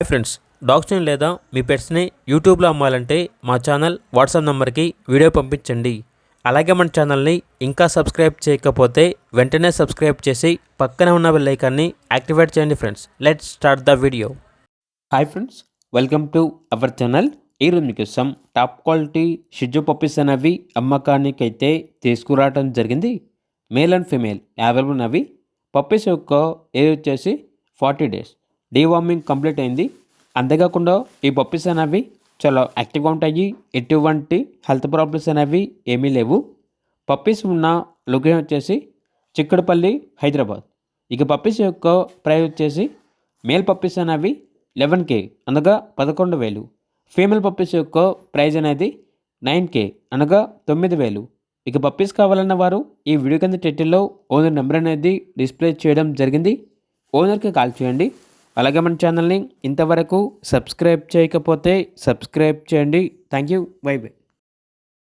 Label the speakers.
Speaker 1: Hi friends, డాగ్స్ని లేదా మీ పెట్స్ని యూట్యూబ్లో అమ్మాలంటే మా ఛానల్ వాట్సాప్ నెంబర్కి వీడియో పంపించండి. అలాగే మన ఛానల్ని ఇంకా సబ్స్క్రైబ్ చేయకపోతే వెంటనే సబ్స్క్రైబ్ చేసి పక్కనే ఉన్న బెల్ ఐకాన్ని యాక్టివేట్ చేయండి. Friends, let's start the video. Hi friends, welcome to our channel. ఈరోజు మీకోసం టాప్ క్వాలిటీ షిజు పప్పీస్ అనేవి అమ్మకానికి అయితే తీసుకురావడం జరిగింది. మేల్ అండ్ ఫీమేల్ అవైలబుల్ ఉన్నవి. పప్పీస్ యొక్క ఏజ్ వచ్చేసి 40 days. డీవార్మింగ్ కంప్లీట్ అయింది. అంతేకాకుండా ఈ పప్పీస్ అనేవి చాలా యాక్టివ్గా ఉంటాయి. ఎటువంటి హెల్త్ ప్రాబ్లమ్స్ అనేవి ఏమీ లేవు. పప్పీస్ ఉన్న లొకేషన్ వచ్చేసి చిక్కడపల్లి, హైదరాబాద్. ఇక పప్పీస్ యొక్క ప్రైస్ వచ్చేసి మేల్ పప్పీస్ అనేవి 11K అనగా 11,000. ఫీమేల్ పప్పీస్ యొక్క ప్రైజ్ అనేది 9K అనగా 9,000. ఇక పప్పీస్ కావాలన్న వారు ఈ వీడియో కింద టైటిల్లో ఓనర్ నెంబర్ అనేది డిస్ప్లే చేయడం జరిగింది. ఓనర్కి కాల్ చేయండి. అలాగే మన ఛానల్ని ఇంతవరకు సబ్స్క్రైబ్ చేయకపోతే సబ్స్క్రైబ్ చేయండి. Thank you. By by.